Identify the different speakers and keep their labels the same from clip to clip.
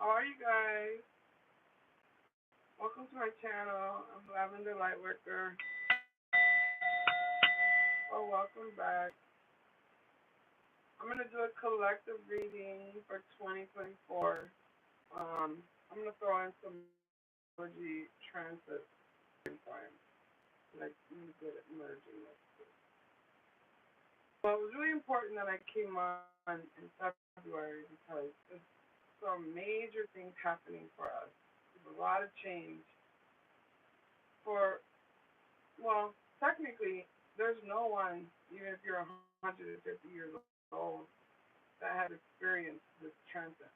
Speaker 1: How are you guys? Welcome to my channel. I'm Lavenderlightworker. Oh, welcome back. I'm going to do a collective reading for 2024. I'm going to throw in some energy transit time. Like, really good at merging this. So it was really important that I came on in February because there's some major things happening for us. There's a lot of change for, well, technically, there's no one, even if you're 150 years old, that has experienced this transit.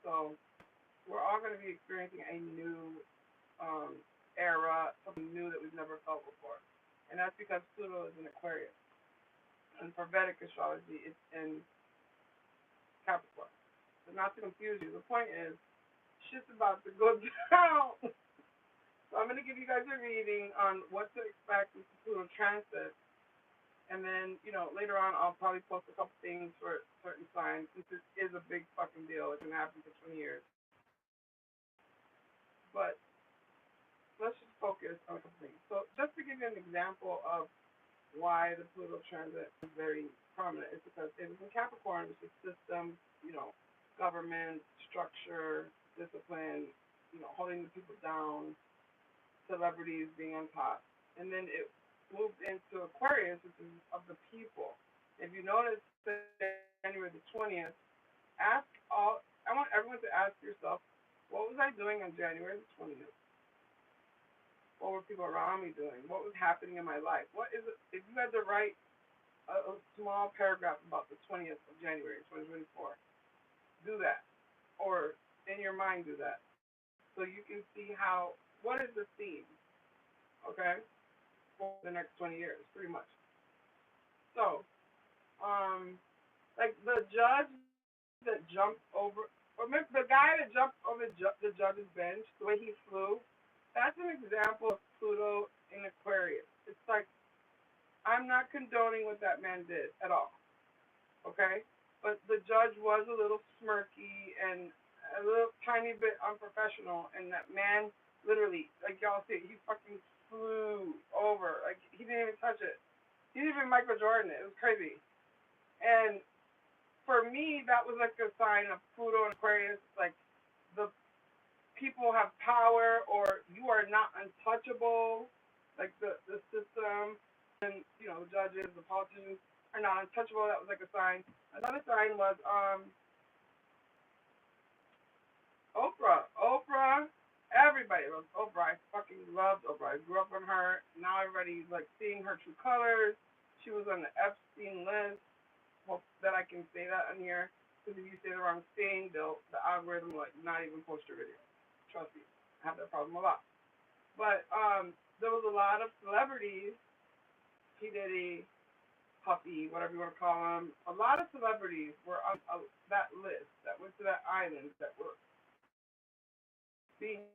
Speaker 1: So we're all going to be experiencing a new era, something new that we've never felt before. And that's because Pluto is in Aquarius. And for Vedic astrology, it's in Capricorn. So not to confuse you, the point is, shit's about to go down. So I'm going to give you guys a reading on what to expect with the Pluto transit. And then, later on I'll probably post a couple things for certain signs since this is a big fucking deal. It's going to happen for 20 years. But let's just focus on a couple things. So just to give you an example of why the Pluto transit is very prominent, is because it was in Capricorn, which is system, government, structure, discipline, holding the people down, celebrities being on top. And then it moved into Aquarius, which is of the people. If you notice, January the 20th, I want everyone to ask yourself, what was I doing on January the 20th? What were people around me doing? What was happening in my life? What is it? If you had to write a small paragraph about the 20th of January 2024, do that. Or in your mind, do that. So you can see what is the theme, okay, for the next 20 years, pretty much. So, like the judge that jumped over, or the guy that jumped over the judge's bench, the way he flew, that's an example of Pluto in Aquarius. It's like, I'm not condoning what that man did at all, okay? But the judge was a little smirky and a little tiny bit unprofessional, and that man literally, like y'all see, he fucking flew over. Like, he didn't even touch it. He didn't even Michael Jordan it. It was crazy. And for me, that was like a sign of Pluto and Aquarius, like the people have power, or you are not untouchable, like the system and the judges, the politicians are not untouchable. That was like a sign. Another sign was Oprah. Everybody loves Oprah. I fucking loved Oprah. I grew up on her. Now everybody's like seeing her true colors. She was on the Epstein list. Hope that I can say that on here, because if you say the wrong thing, the algorithm will not even post your video. Trust me, I have that problem a lot. But there was a lot of celebrities, P. Diddy, Puffy, whatever you want to call them. A lot of celebrities were on that list that went to that island that were being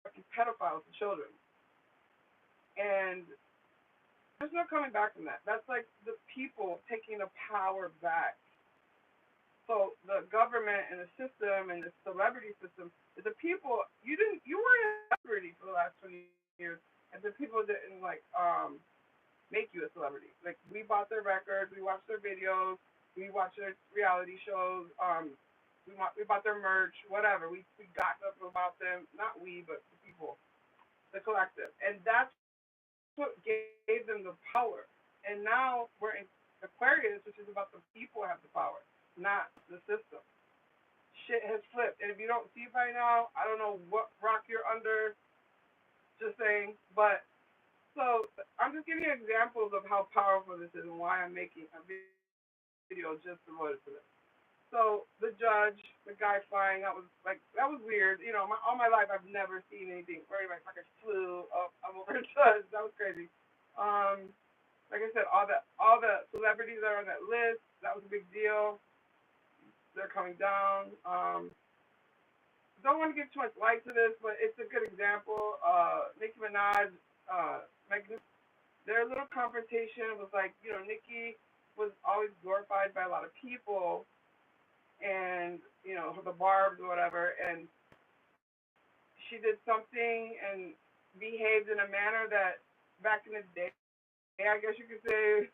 Speaker 1: fucking pedophiles to children. And there's no coming back from that. That's like the people taking the power back. So the government and the system and the celebrity system, the people, you weren't a celebrity for the last 20 years, and the people didn't make you a celebrity. Like, we bought their records, we watched their videos, we watched their reality shows, we bought their merch, whatever. We gossiped about them, not we, but the people, the collective, and that's what gave them the power. And now we're in Aquarius, which is about the people have the power, not the system. Shit has flipped, and if you don't see it by now, I don't know what rock you're under. Just saying, but so I'm just giving you examples of how powerful this is and why I'm making a video just devoted to this. So the judge, the guy flying, that was weird. All my life I've never seen anything where my fucking flew up over a judge. That was crazy. Like I said, all the celebrities that are on that list, that was a big deal. They're coming down. Don't want to give too much light to this, but it's a good example. Nicki Minaj, their little confrontation was like, Nicki was always glorified by a lot of people, and the barbs or whatever, and she did something and behaved in a manner that back in the day, I guess you could say,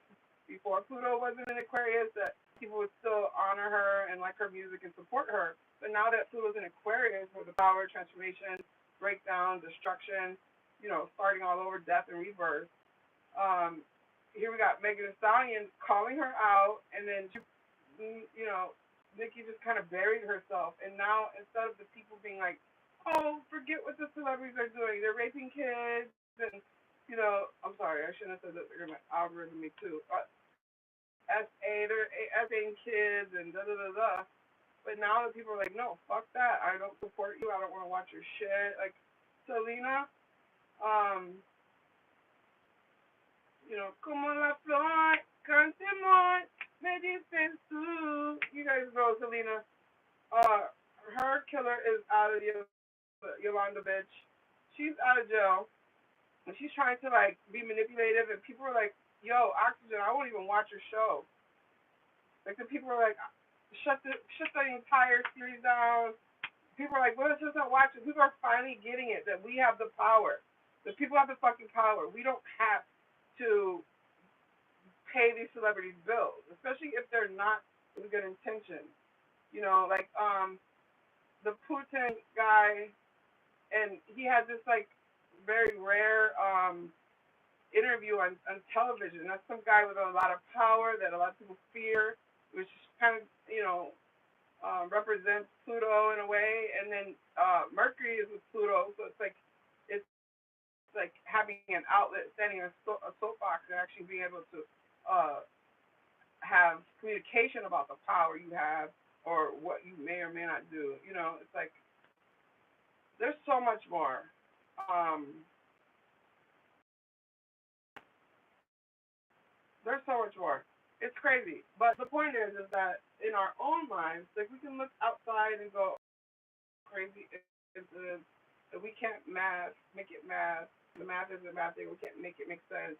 Speaker 1: before Pluto wasn't in Aquarius, that people would still honor her and like her music and support her. But now that Pluto's in Aquarius, where the power, transformation, breakdown, destruction, starting all over, death and rebirth, here we got Megan Thee Stallion calling her out, and then Nicki just kind of buried herself. And now instead of the people being like, oh, forget what the celebrities are doing, they're raping kids, and I'm sorry, I shouldn't have said that. They're gonna algorithm me too. They're SA kids and da da da da. But now the people are like, no, fuck that. I don't support you. I don't want to watch your shit. Like Selena, como la flor, cantemos, me dices tú. You guys know Selena. Her killer is out of Yolanda bitch. She's out of jail, and she's trying to like be manipulative, and people are like, yo, Oxygen, I won't even watch your show. Like the people are like, shut the entire series down. People are like, what is this not watching? People are finally getting it, that we have the power. The people have the fucking power. We don't have to pay these celebrities bills, especially if they're not with good intention. Like the Putin guy, and he had this like very rare interview on television. That's some guy with a lot of power that a lot of people fear, which kind of represents Pluto in a way. And then Mercury is with Pluto, so it's like having an outlet, standing on a soapbox, and actually being able to have communication about the power you have or what you may or may not do. It's like there's so much more. There's so much more. It's crazy. But the point is that in our own lives, like we can look outside and go crazy incidents that we can't make it math. The math is a math thing. We can't make it make sense.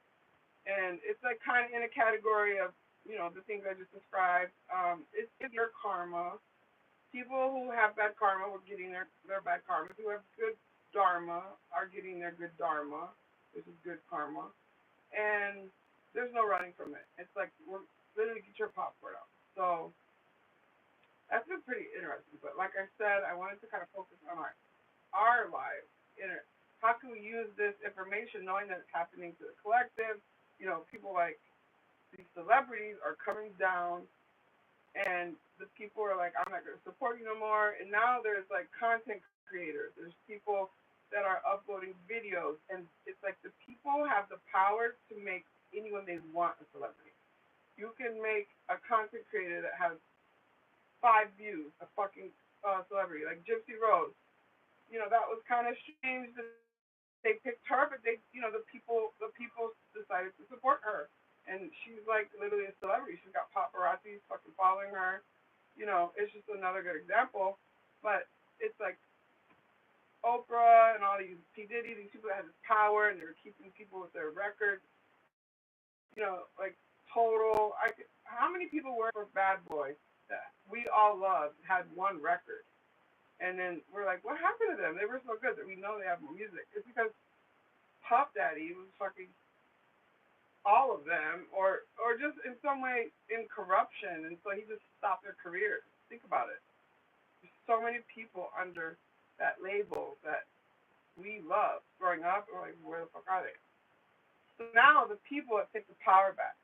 Speaker 1: And it's like kind of in a category of, the things I just described. It's your karma. People who have bad karma are getting their bad karma. People who have good dharma are getting their good dharma, which is good karma. And there's no running from it. It's like we're literally get your popcorn out. So that's been pretty interesting. But like I said, I wanted to kind of focus on our lives. How can we use this information, knowing that it's happening to the collective? People like these celebrities are coming down, and the people are like, I'm not going to support you no more. And now there's like content creators. There's people that are uploading videos, and it's like the people have the power to make anyone they want a celebrity. You can make a content creator that has 5 views, a fucking celebrity, like Gypsy Rose. That was kind of strange that they picked her, but the people decided to support her, and she's like literally a celebrity. She's got paparazzi fucking following her. It's just another good example. But it's like Oprah and all these P Diddy, these people that have this power, and they're keeping people with their records. Like total. How many people work for Bad Boy that we all loved had one record? And then we're like, what happened to them? They were so good that we know they have more music. It's because Puff Daddy was fucking all of them, or just in some way in corruption, and so he just stopped their careers. Think about it. There's so many people under that label that we loved growing up. We're like, where the fuck are they? So now the people have taken the power back.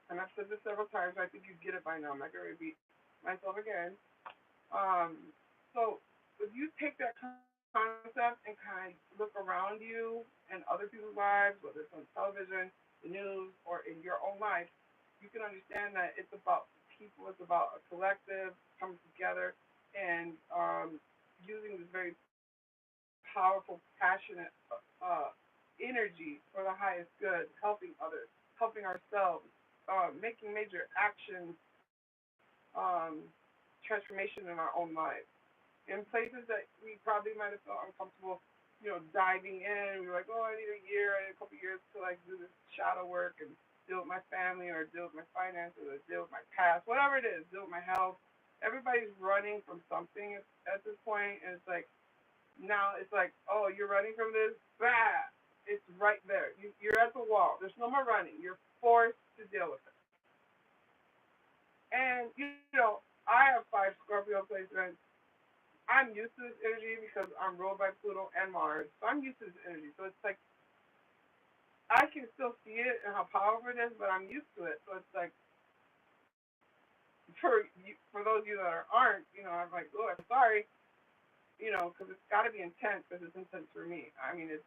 Speaker 1: And I've said this several times, so I think you get it by now. I'm not going to repeat myself again. So if you take that concept and kind of look around you and other people's lives, whether it's on television, the news, or in your own life, you can understand that it's about people, it's about a collective coming together and using this very powerful, passionate energy for the highest good, helping others, helping ourselves, making major actions, transformation in our own lives. In places that we probably might have felt uncomfortable, diving in. We were like, oh, I need a year, I need a couple years to like do this shadow work and deal with my family or deal with my finances or deal with my past, whatever it is, deal with my health. everybody's running from something at this point, and it's like now it's like, oh, you're running from this, bah, it's right there. You're at the wall. There's no more running. You're forced to deal with it. And I have 5 Scorpio placements. I'm used to this energy because I'm ruled by Pluto and Mars, so I'm used to this energy. So it's like I can still see it and how powerful it is, but I'm used to it. So it's like for those of you that aren't, I'm like, oh, I'm sorry, because it's got to be intense because it's intense for me. I mean, it's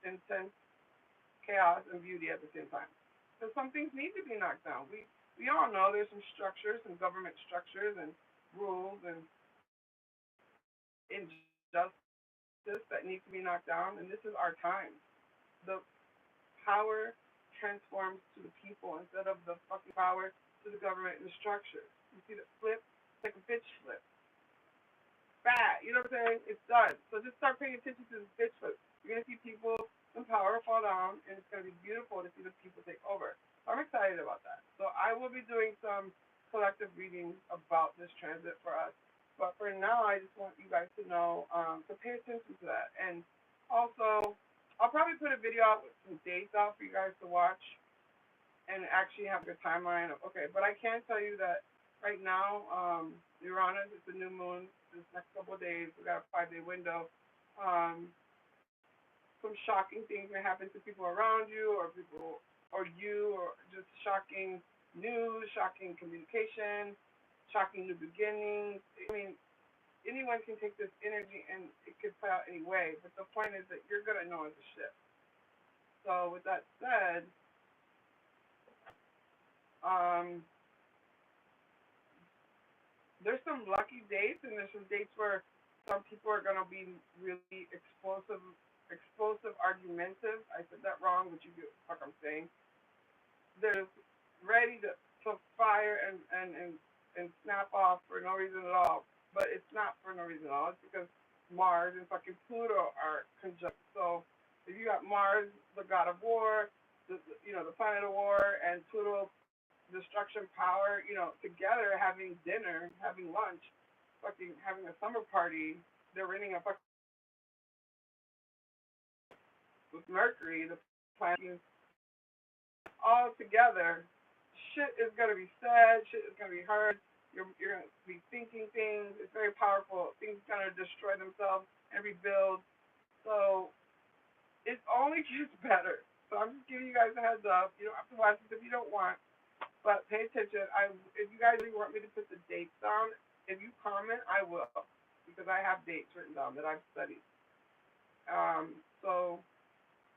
Speaker 1: intense chaos and beauty at the same time. So some things need to be knocked down. We all know there's some structures, some government structures and rules and injustice that need to be knocked down, and this is our time. The power transforms to the people instead of the fucking power to the government and the structure. You see the flip? It's like a bitch flip. Bad. You know what I'm saying? It's done. So just start paying attention to this bitch flip. You're gonna see people in power fall down, and it's gonna be beautiful to see the people take over. So I'm excited about that. So I will be doing some collective readings about this transit for us. But for now, I just want you guys to know to pay attention to that. And also, I'll probably put a video out with some dates out for you guys to watch and actually have your timeline of, okay. But I can tell you that right now, Uranus, it's a new moon this next couple of days. We got a 5-day window. Some shocking things may happen to people around you or just shocking news, shocking communication, shocking new beginnings. I mean, anyone can take this energy and it could play out any way, but the point is that you're going to know it's a shift. So with that said, there's some lucky dates and there's some dates where some people are going to be really explosive, argumentative. I said that wrong, but you get what I'm saying. They're ready to fire and snap off for no reason at all. But it's not for no reason at all. It's because Mars and fucking Pluto are conjunct. So if you got Mars, the god of war, the planet of war, and Pluto, destruction, power, together having dinner, having lunch, fucking having a summer party, they're renting a fucking with Mercury, the planet, all together, shit is gonna be said, shit is gonna be heard. You're gonna be thinking things. It's very powerful. Things gonna destroy themselves and rebuild. So it only gets better. So I'm just giving you guys a heads up. You don't have to watch this if you don't want, but pay attention. If you guys really want me to put the dates down, if you comment, I will, because I have dates written down that I've studied. So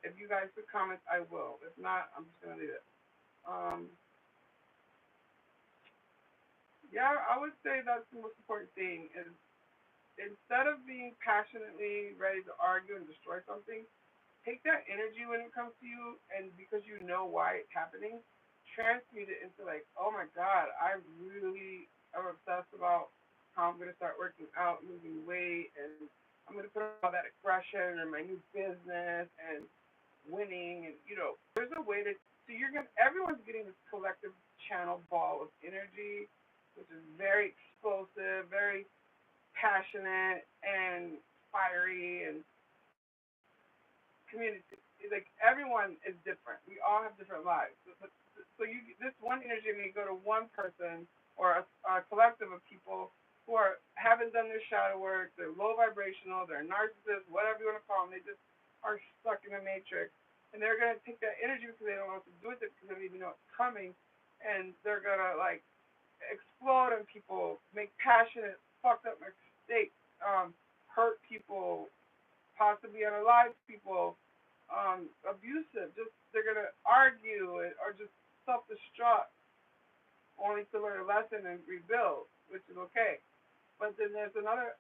Speaker 1: if you guys could comment, I will. If not, I'm just gonna leave it. Yeah, I would say that's the most important thing is instead of being passionately ready to argue and destroy something, take that energy when it comes to you, and because you know why it's happening, transmute it into like, oh my God, I really am obsessed about how I'm gonna start working out, losing weight, and I'm gonna put all that aggression in my new business and winning, and there's a way to. So everyone's getting this collective channel ball of energy, which is very explosive, very passionate and fiery and community. Like everyone is different. We all have different lives. So this one energy may go to one person or a collective of people who haven't done their shadow work. They're low vibrational. They're narcissists, whatever you want to call them. They just are stuck in a matrix, and they're gonna take that energy because they don't know what to do with it because they don't even know it's coming, and they're gonna like explode on people, make passionate, fucked up mistakes, hurt people, possibly unalive people, abusive. Just they're gonna argue or just self-destruct, only to learn a lesson and rebuild, which is okay. But then there's another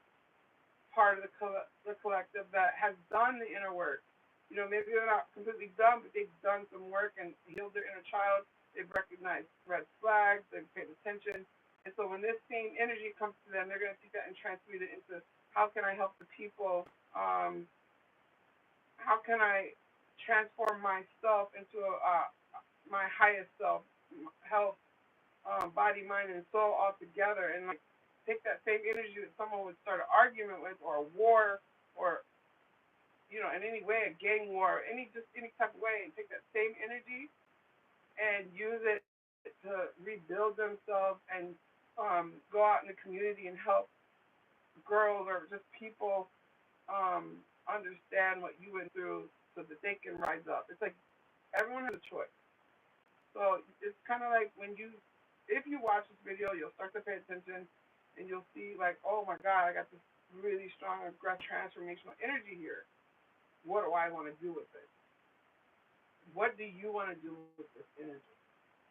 Speaker 1: part of the collective that has done the inner work. Maybe they're not completely done, but they've done some work and healed their inner child. They've recognized red flags. They've paid attention. And so when this same energy comes to them, they're going to take that and transmute it into how can I help the people? How can I transform myself into my highest self, health, body, mind, and soul all together, and like take that same energy that someone would start an argument with, or a war, or in any way, a gang war, any type of way, and take that same energy and use it to rebuild themselves and go out in the community and help girls or just people understand what you went through so that they can rise up. It's like everyone has a choice. So it's kind of like if you watch this video, you'll start to pay attention and you'll see like, oh my God, I got this really strong, aggressive, transformational energy here. What do I want to do with it? What do you want to do with this energy?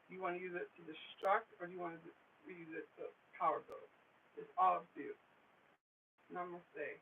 Speaker 1: Do you want to use it to destruct, or do you want to use it to power build? It's all up to you. Namaste.